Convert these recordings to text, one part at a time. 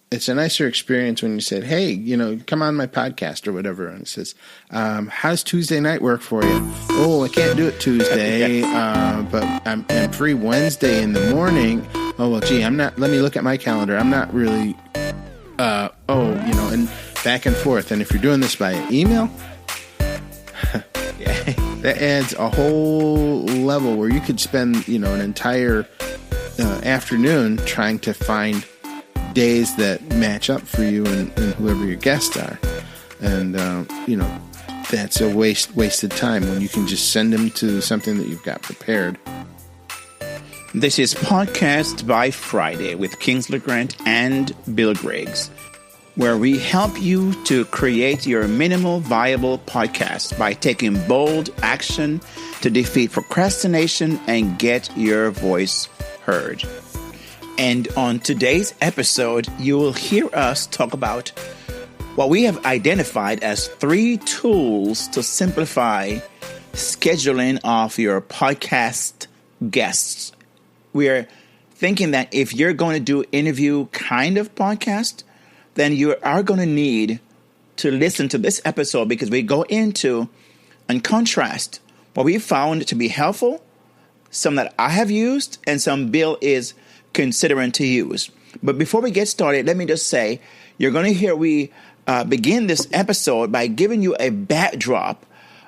it's a nicer experience when you said, hey, come on my podcast or whatever. And it says, how's Tuesday night work for you? Oh, I can't do it Tuesday, but I'm free Wednesday in the morning. Oh, well, gee, let me look at my calendar. I'm not really, and back and forth. And if you're doing this by email, that adds a whole level where you could spend, an entire afternoon trying to find days that match up for you and whoever your guests are. And, that's a wasted time when you can just send them to something that you've got prepared. This is Podcast by Friday with Kingsley Grant and Bill Griggs, where we help you to create your minimal viable podcast by taking bold action to defeat procrastination and get your voice heard. And on today's episode, you will hear us talk about what we have identified as 3 tools to simplify scheduling of your podcast guests. We're thinking that if you're going to do interview kind of podcast, then you are going to need to listen to this episode because we go into and contrast what we found to be helpful, some that I have used, and some Bill is considering to use. But before we get started, let me just say, you're going to hear we begin this episode by giving you a backdrop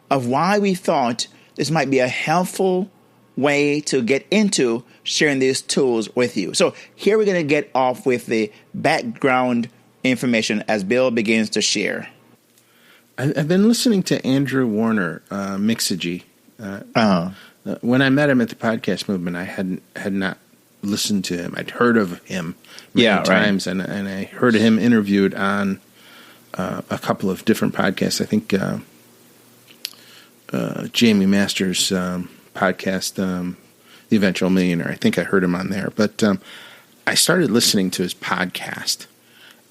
of why we thought this might be a helpful way to get into sharing these tools with you. So here we're going to get off with the background information as Bill begins to share. I've been listening to Andrew Warner, Mixagy. When I met him at the podcast movement, I had not listened to him. I'd heard of him many times, and I heard him interviewed on a couple of different podcasts. I think Jamie Masters' podcast, The Eventual Millionaire. I think I heard him on there. But I started listening to his podcast,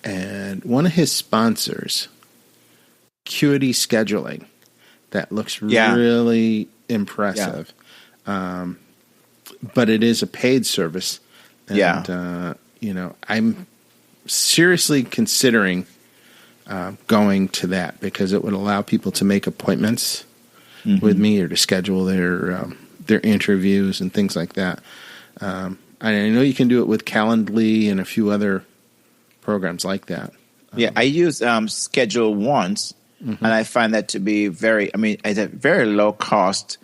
and one of his sponsors, Accuity Scheduling, that looks really impressive. Yeah. But it is a paid service. And, I'm seriously considering going to that because it would allow people to make appointments with me or to schedule their interviews and things like that. I know you can do it with Calendly and a few other programs like that. I use Schedule Once, and I find that to be it's a very low cost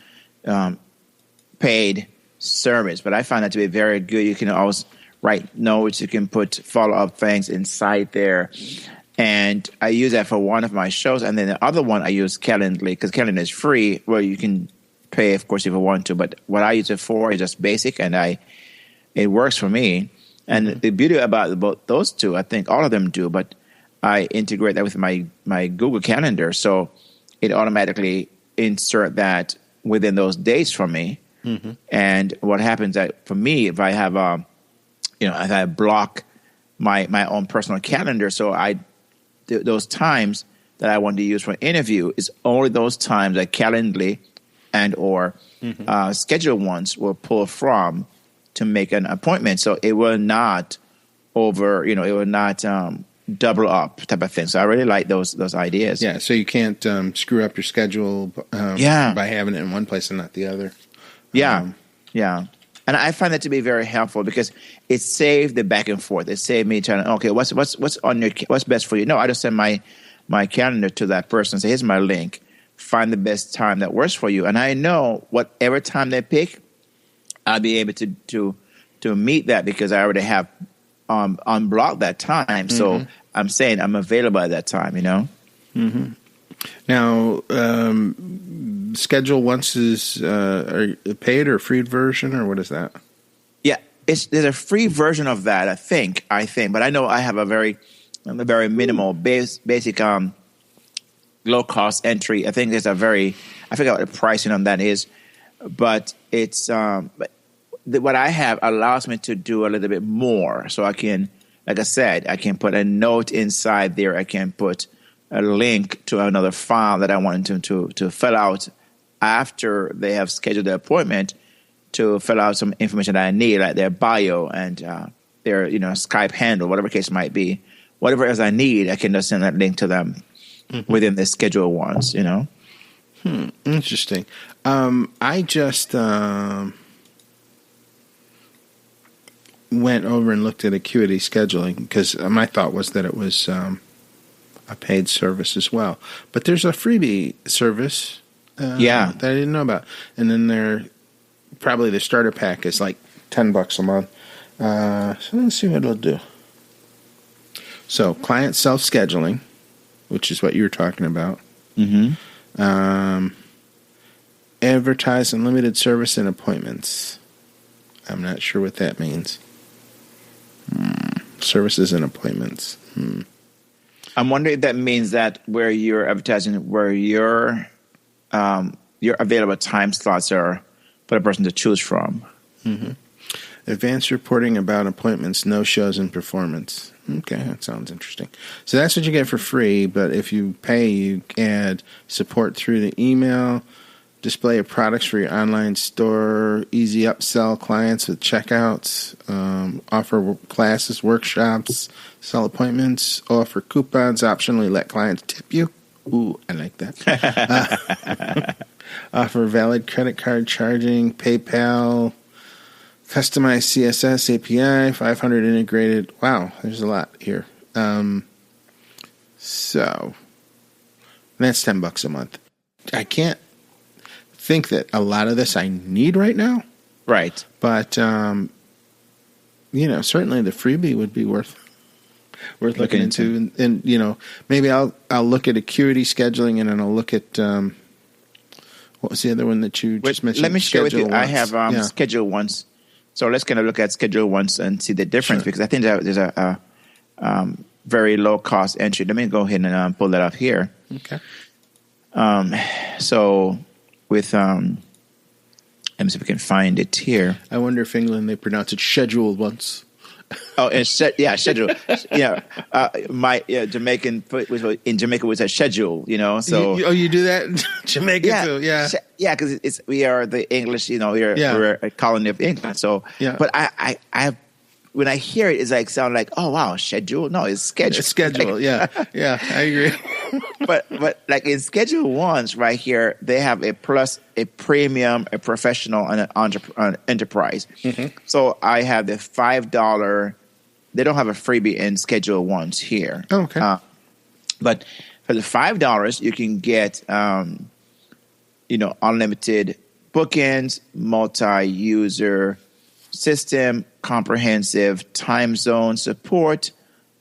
paid service, but I find that to be very good. You can always write notes, you can put follow-up things inside there. And I use that for one of my shows. And then the other one, I use Calendly, because Calendly is free. Well, you can pay, of course, if you want to. But what I use it for is just basic, and it works for me. And the beauty about those two, I think all of them do, but I integrate that with my Google Calendar. So it automatically insert that within those days for me. And what happens that for me, if I have, if I block my own personal calendar, so those times that I want to use for an interview is only those times that Calendly and or Schedule Once will pull from to make an appointment. So it will not it will not double up type of thing. So I really like those ideas. Yeah, so you can't screw up your schedule by having it in one place and not the other. Yeah. And I find that to be very helpful because it saved the back and forth. It saved me trying to, okay, what's best for you? No, I just send my calendar to that person and say, here's my link. Find the best time that works for you. And I know whatever time they pick, I'll be able to meet that because I already have unblocked that time. So I'm saying I'm available at that time, Now, Schedule Once is a paid or free version, or what is that? Yeah, there's a free version of that, I think. But I know I have a very minimal basic low cost entry. I think there's I forget what the pricing on that is, but it's what I have allows me to do a little bit more. So I can, like I said, I can put a note inside there. I can put a link to another file that I want them to fill out after they have scheduled the appointment, to fill out some information that I need, like their bio and their Skype handle, whatever case might be. Whatever as I need, I can just send that link to them within the schedule once. Interesting. I just went over and looked at Accuity Scheduling because my thought was that it was a paid service as well. But there's a freebie service that I didn't know about. And then probably the starter pack is like $10 a month. So let's see what it'll do. So client self-scheduling, which is what you were talking about. Advertise unlimited service and appointments. I'm not sure what that means. Services and appointments. I'm wondering if that means that where you're advertising, where your available time slots are for a person to choose from. Advanced reporting about appointments, no-shows, and performance. Okay, that sounds interesting. So that's what you get for free, but if you pay, you add support through the email, display of products for your online store, easy upsell clients with checkouts, offer classes, workshops, sell appointments, offer coupons, optionally let clients tip you. Ooh, I like that. Offer valid credit card charging, PayPal, customized CSS API, 500 integrated. Wow, there's a lot here. So that's $10 a month. I can't think that a lot of this I need right now. Right. But, certainly the freebie would be worth looking into. And maybe I'll look at Accuity Scheduling and then I'll look at, what was the other one that you just mentioned? Let me share with you. Once. I have Schedule Once. So let's kind of look at Schedule Once and see the difference because I think there's a very low cost entry. Let me go ahead and pull that up here. Okay. So with let me see if we can find it here. I wonder if England they pronounce it schedule once. Oh, and schedule. Jamaican in Jamaica was a schedule. So you do that in Jamaica too? Yeah, because we are the English. We're a colony of England. So but I have. When I hear it, it's like sound like, oh wow, schedule. No, it's schedule. It's schedule. I agree. but like in Schedule Once right here, they have a plus, a premium, a professional, and an enterprise. So I have the $5. They don't have a freebie in Schedule Once here. Oh, okay. But for the $5, you can get unlimited bookings, multi-user system, comprehensive time zone support,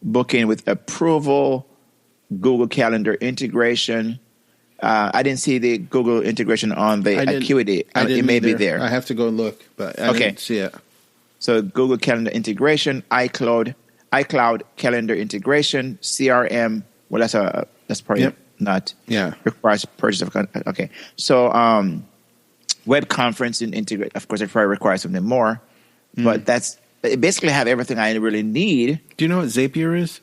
booking with approval, Google Calendar integration. I didn't see the Google integration on the Accuity. It may be there. I have to go look, but I didn't see it. So Google Calendar integration, iCloud Calendar integration, CRM. Well, that's probably not requires purchase of. Okay, so web conferencing integrate. Of course, it probably requires something more. But it basically have everything I really need. Do you know what Zapier is?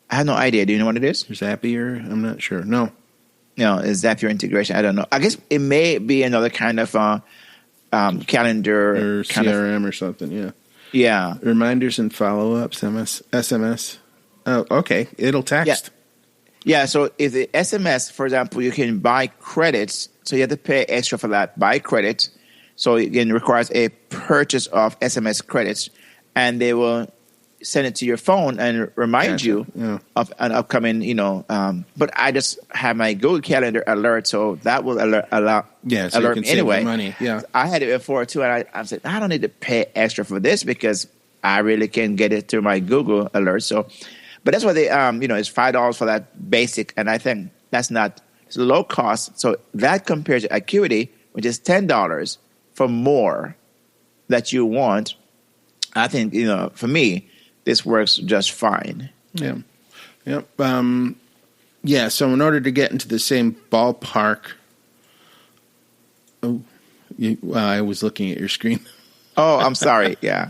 I have no idea. Do you know what it is? Or Zapier? I'm not sure. No. No, it's Zapier integration. I don't know. I guess it may be another kind of calendar. Or CRM or something, yeah. Yeah. Reminders and follow-ups, SMS. Oh, okay. It'll text. Yeah, so if the SMS, for example, you can buy credits. So you have to pay extra for that, buy credits. So again, it requires a purchase of SMS credits, and they will send it to your phone and remind you of an upcoming, but I just have my Google Calendar alert, so that will alert me anyway. Money. Yeah, I had it before too, and I said I don't need to pay extra for this because I really can get it through my Google alert. So, but that's why they, it's $5 for that basic, and I think it's low cost. So that compares to Accuity, which is $10. For more that you want, I think, for me, this works just fine. Yeah. Yep. So in order to get into the same ballpark, I was looking at your screen. Oh, I'm sorry. Yeah.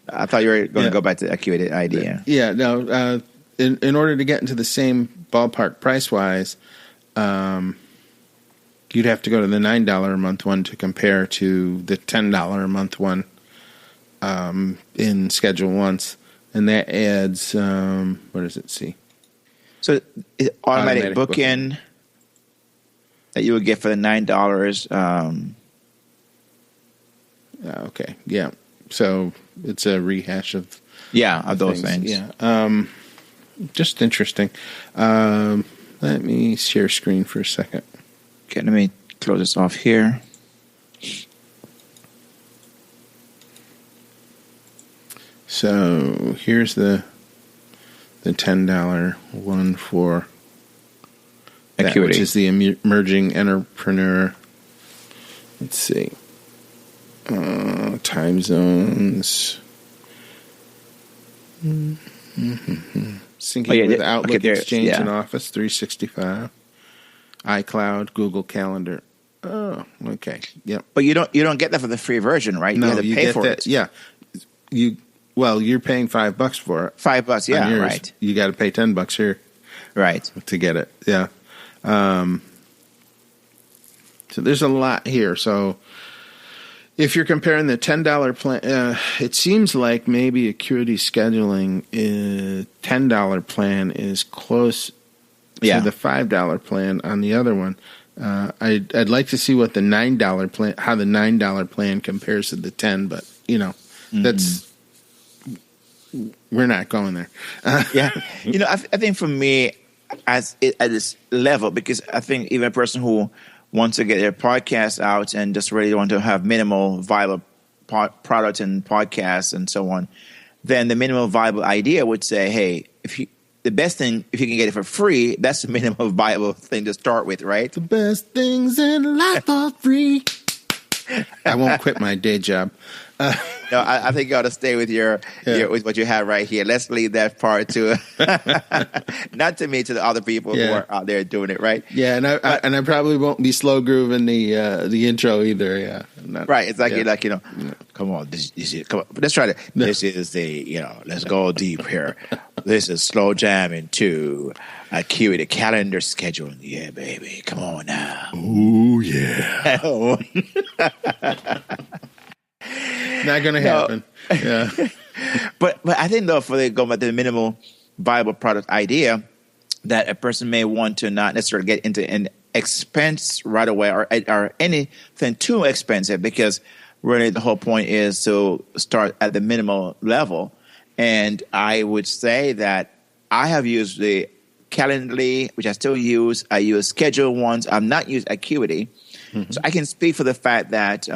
I thought you were going to go back to the Accuity idea. Yeah. No, in order to get into the same ballpark price-wise, you'd have to go to the $9 a month one to compare to the $10 a month one in Schedule Once. And that adds, what does it see? So automatic bookend that you would get for the $9. Okay, yeah. So it's a rehash of those things. Yeah, just interesting. Let me share screen for a second. Okay, let me close this off here. So here's the $10 one for that, Accuity, which is the emerging entrepreneur. Let's see. Time zones. Syncing with Outlook, Exchange, and Office 365, iCloud, Google Calendar. Oh, okay. Yep. But you don't get that for the free version, right? No, you have to pay for that, it. Yeah. You're paying $5 for it. $5, yeah, yours. Right. You got to pay $10 here, right, to get it. Yeah. So there's a lot here. So if you're comparing the $10 plan, it seems like maybe Accuity Scheduling $10 plan is close to the $5 plan on the other one. I'd like to see what the $9 plan, how the $9 plan compares to the 10, but that's. We're not going there. Yeah. I think for me, at this level, because I think even a person who wants to get their podcast out and just really want to have minimal viable product and podcasts and so on, then the minimal viable idea would say, hey, the best thing, if you can get it for free, that's the minimal viable thing to start with, right? The best things in life are free. I won't quit my day job. No, I think you ought to stay with with what you have right here. Let's leave that part to not to me, to the other people who are out there doing it, right? Yeah, and I probably won't be slow grooving the intro either. Yeah, right. It's like come on, this is, come on. Let's try to. No. This is the let's go deep here. This is slow jamming to Accuity calendar scheduling. Yeah, baby, come on now. Ooh, yeah. Not going to happen. Yeah. But I think, though, for going back to the minimal viable product idea, that a person may want to not necessarily get into an expense right away or anything too expensive, because really the whole point is to start at the minimal level. And I would say that I have used the Calendly, which I still use. I use Schedule Once. I've not used Accuity. Mm-hmm. So I can speak for the fact that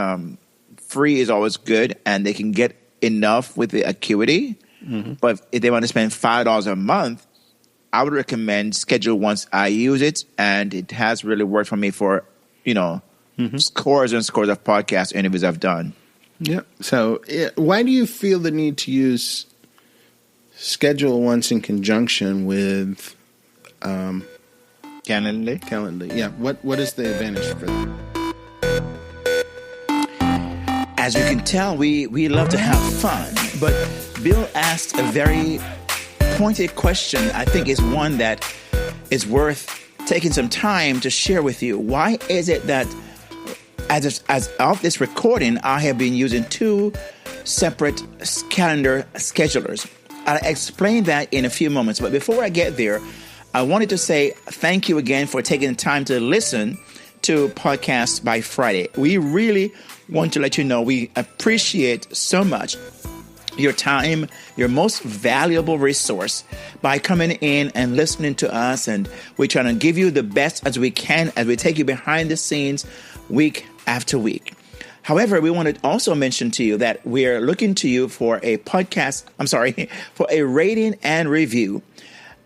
free is always good, and they can get enough with the Accuity. Mm-hmm. But if they want to spend $5 a month, I would recommend Schedule Once. I use it, and it has really worked for me for, scores and scores of podcast interviews I've done. Yeah. So why do you feel the need to use Schedule Once in conjunction with Calendly? Calendly. Yeah. What is the advantage for that? As you can tell, we love to have fun, but Bill asked a very pointed question. I think is one that is worth taking some time to share with you. Why is it that as of this recording, I have been using two separate calendar schedulers? I'll explain that in a few moments, but before I get there, I wanted to say thank you again for taking the time to listen to Podcast by Friday. We really want to let you know we appreciate so much your time, your most valuable resource, by coming in and listening to us. And we're trying to give you the best as we can as we take you behind the scenes week after week. However, we want to also mention to you that we're looking to you for for a rating and review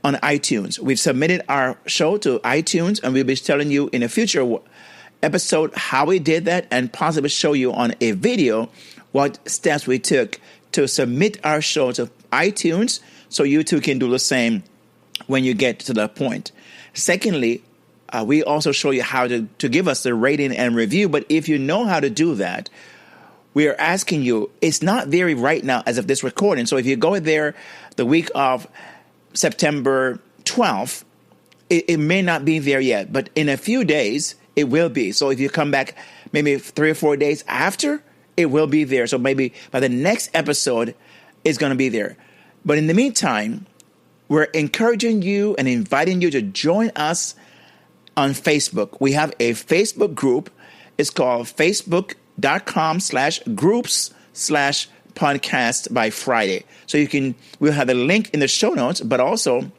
on iTunes. We've submitted our show to iTunes, and we'll be telling you in a future episode how we did that, and possibly show you on a video what steps we took to submit our show to iTunes, so you too can do the same when you get to that point. Secondly, we also show you how to give us the rating and review. But if you know how to do that, we are asking you, it's not there right now as of this recording. So if you go there the week of September 12th, it may not be there yet, but in a few days, it will be. So if you come back maybe 3 or 4 days after, it will be there. So maybe by the next episode, it's going to be there. But in the meantime, we're encouraging you and inviting you to join us on Facebook. We have a Facebook group. It's called facebook.com/groups/podcast by Friday. So we'll have a link in the show notes, but also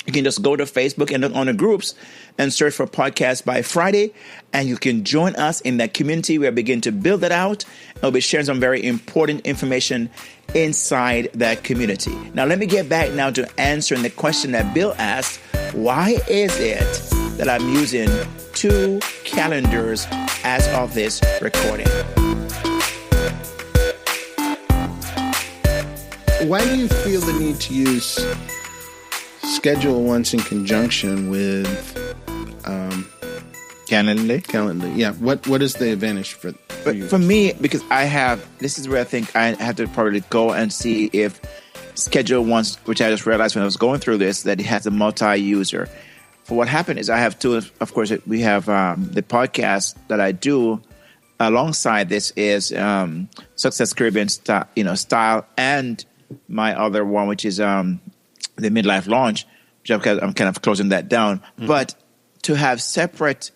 you can just go to Facebook and look on the groups and search for Podcast by Friday, and you can join us in that community. We'll begin to build it out, and we'll be sharing some very important information inside that community. Now, let me get back now to answering the question that Bill asked. Why is it that I'm using 2 calendars as of this recording? Why do you feel the need to use schedule once in conjunction with Calendly? Calendly? Yeah. What is the advantage for you? For me, because this is where I think I have to probably go and see if schedule once, which I just realized when I was going through this, that it has a multi-user. For what happened is I have 2, of course, we have the podcast that I do alongside this is Success Caribbean style, and my other one, which is the Midlife Launch, which I'm kind of closing that down. Mm-hmm. But to have separate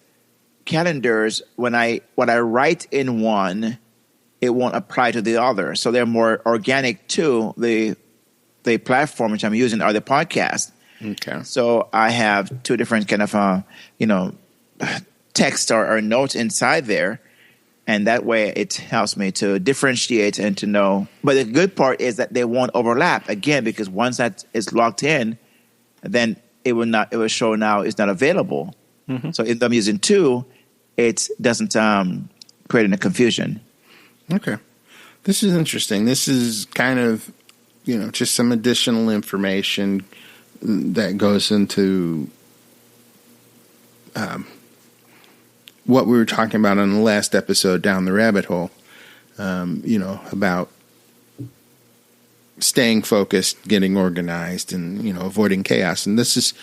calendars, what I write in one, it won't apply to the other. So they're more organic to the platform which I'm using, or the podcast. Okay. So I have 2 different kind of text or notes inside there, and that way it helps me to differentiate and to know. But the good part is that they won't overlap again, because once that is locked in, then it will show now it's not available. Mm-hmm. So if I'm using 2, it doesn't create any confusion. Okay. This is interesting. This is kind of, just some additional information that goes into what we were talking about on the last episode, Down the Rabbit Hole, about staying focused, getting organized, and, avoiding chaos. And this is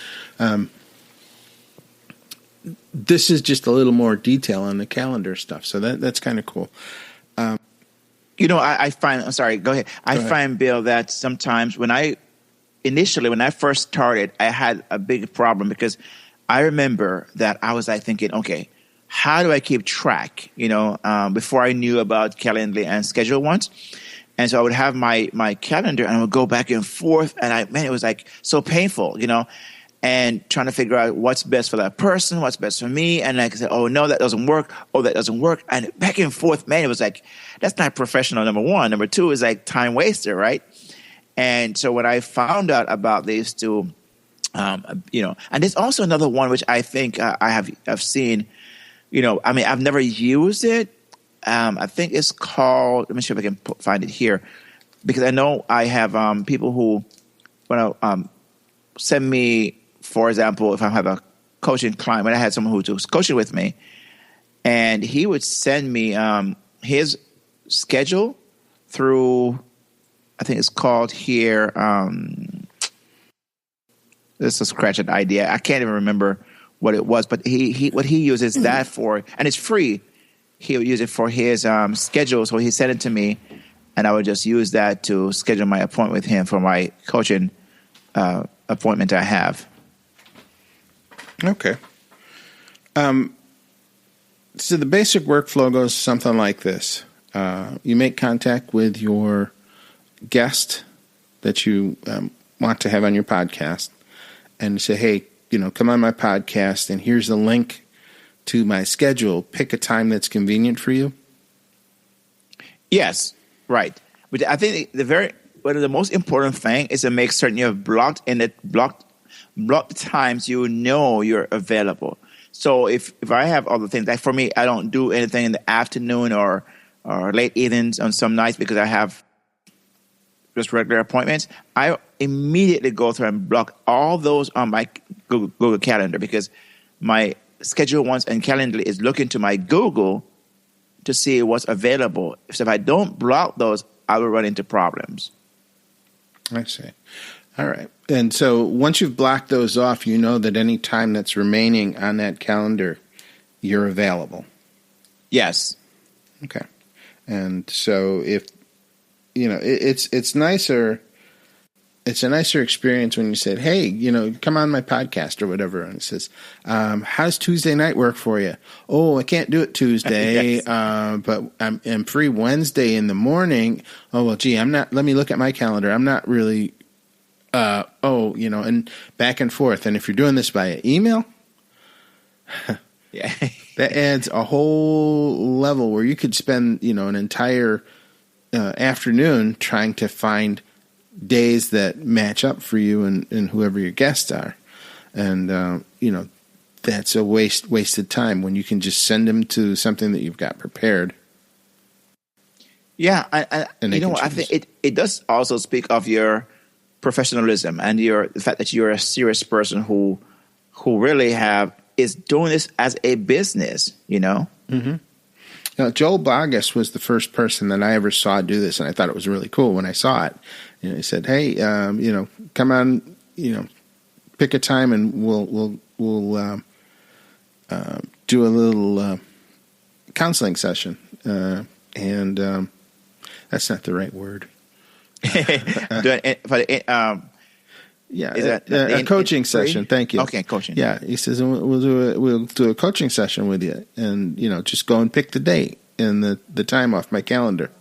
just a little more detail on the calendar stuff. So that's kind of cool. I find, I'm sorry, go ahead. I find, Bill, that sometimes when I first started, I had a big problem, because I remember that I was thinking, okay, how do I keep track, before I knew about Calendly and Schedule Once. And so I would have my calendar, and I would go back and forth, and it was so painful, and trying to figure out what's best for that person, what's best for me. And I said, oh, no, that doesn't work. Oh, that doesn't work. And back and forth, man, it was that's not professional, number one. Number two is time waster, right? And so when I found out about these 2, and there's also another one which I think I've seen, I've never used it. I think it's called, let me see if I can find it here, because I know I have people who want to send me, for example, if I have a coaching client, when I had someone who was coaching with me, and he would send me his schedule through, I think it's called here, this is a scratch an idea. I can't even remember what it was, but what he uses that for, and it's free. He'll use it for his schedule, so he sent it to me, and I would just use that to schedule my appointment with him for my coaching appointment I have. Okay. So the basic workflow goes something like this. You make contact with your guest that you want to have on your podcast, and say, hey, come on my podcast, and here's the link to my schedule. Pick a time that's convenient for you. Yes, right. But I think one of the most important thing is to make certain you have blocked times you're available. So if I have other things, for me, I don't do anything in the afternoon or late evenings on some nights, because I have just regular appointments. I immediately go through and block all those on my Google Calendar, because my Schedule Once and Calendly is looking to my Google to see what's available. So if I don't block those, I will run into problems. I see. All right. And so once you've blocked those off, you know that any time that's remaining on that calendar, you're available. Yes. Okay. And so if, it's nicer it's a nicer experience when you said, hey, come on my podcast or whatever. And it says, how's Tuesday night work for you? Oh, I can't do it Tuesday, yes. But I'm free Wednesday in the morning. Oh, well, gee, let me look at my calendar. I'm not really, and back and forth. And if you're doing this by email, yeah, that adds a whole level where you could spend, an entire afternoon trying to find days that match up for you and whoever your guests are. And, that's a wasted time when you can just send them to something that you've got prepared. Yeah. I think it does also speak of your professionalism and the fact that you're a serious person who really is doing this as a business, Mm-hmm. Now, Joel Bogus was the first person that I ever saw do this, and I thought it was really cool when I saw it. He said, "Hey, come on, pick a time, and we'll do a little counseling session." And that's not the right word. A coaching session. Thank you. Okay, coaching. Yeah, he says we'll do a coaching session with you, and just go and pick the date and the time off my calendar.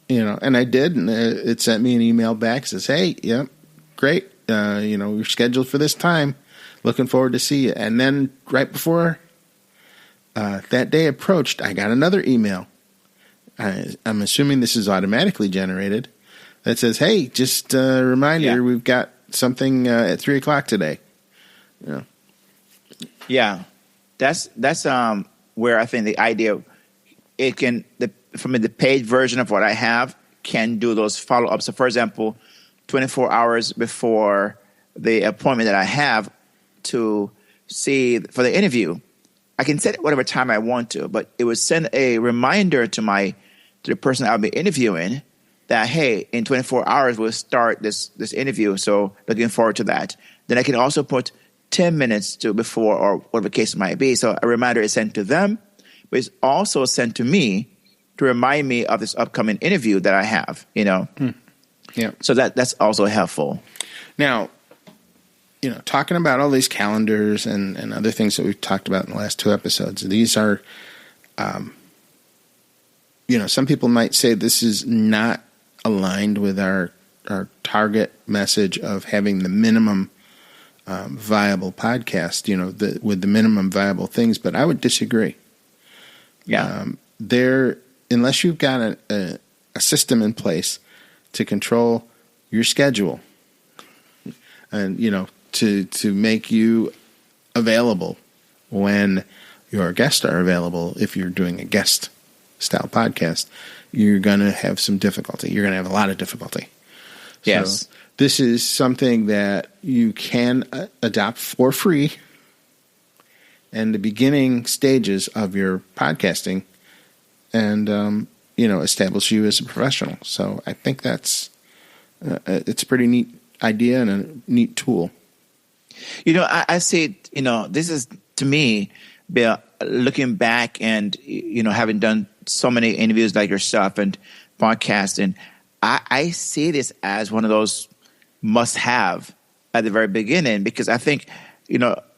And I did, and it sent me an email back. Says, "Hey, yep, great. We're scheduled for this time. Looking forward to see you." And then right before that day approached, I got another email. I'm assuming this is automatically generated. That says, "Hey, just a reminder, we've got something at 3:00 today." Yeah, that's where I think the idea from the paid version of what I have can do those follow ups. So, for example, 24 hours before the appointment that I have to see for the interview, I can set it whatever time I want to, but it would send a reminder to the person I'll be interviewing that, hey, in 24 hours we'll start this interview, so looking forward to that. Then I can also put 10 minutes to before or whatever the case might be. So a reminder is sent to them, but it's also sent to me to remind me of this upcoming interview that I have, Yeah. So that's also helpful. Now, talking about all these calendars and other things that we've talked about in the last 2 episodes, these are, some people might say this is not aligned with our target message of having the minimum viable podcast, with the minimum viable things, but I would disagree. Yeah. Unless you've got a system in place to control your schedule and, to make you available when your guests are available, if you're doing a guest style podcast, you're going to have some difficulty. You're going to have a lot of difficulty. Yes. So this is something that you can adopt for free in the beginning stages of your podcasting and, establish you as a professional. So I think it's a pretty neat idea and a neat tool. I say, this is, to me, looking back and, having done so many interviews like yourself and podcasting, I see this as one of those must-have at the very beginning, because I think,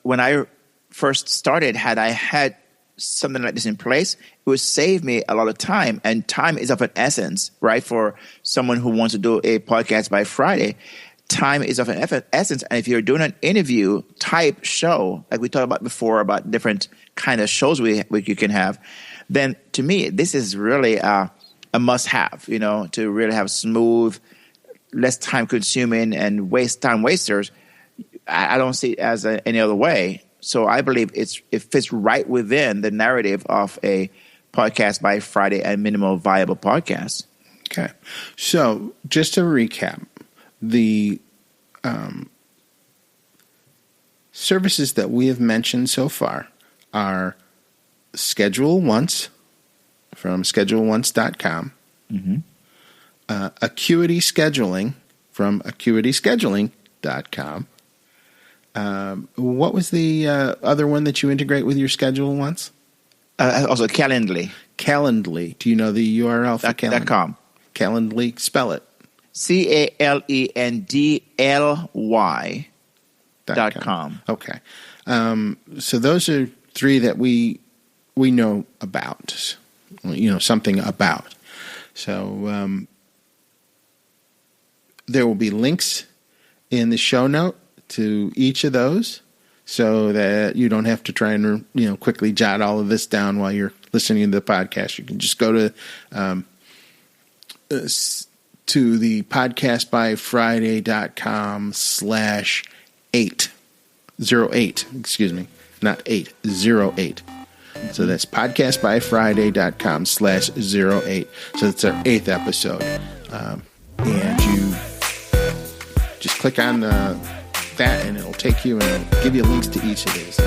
when I first started, had I had something like this in place, it would save me a lot of time, and time is of an essence, right? For someone who wants to do a podcast by Friday, time is of an essence. And if you're doing an interview type show, like we talked about before, about different kind of shows you can have, then to me, this is really a must-have, to really have smooth, less time-consuming and time wasters. I don't see it as any other way. So I believe it fits right within the narrative of a podcast by Friday and minimal viable podcast. Okay. So just to recap, the services that we have mentioned so far are Schedule Once from scheduleonce.com, mm-hmm. Accuity Scheduling from accuityscheduling.com. What was the other one that you integrate with your Schedule Once? Also, Calendly. Calendly. Do you know the URL for Calendly? .com. Calendly, spell it. CALENDLY.com. Okay. So those are three that we know about, something about. So there will be links in the show note to each of those so that you don't have to try and, quickly jot all of this down while you're listening to the podcast. You can just go to the podcastbyfriday.com/808. Excuse me, not 808. So that's podcastbyfriday.com/08. So that's our 8th episode. And you just click on that and it'll take you and it'll give you links to each of these.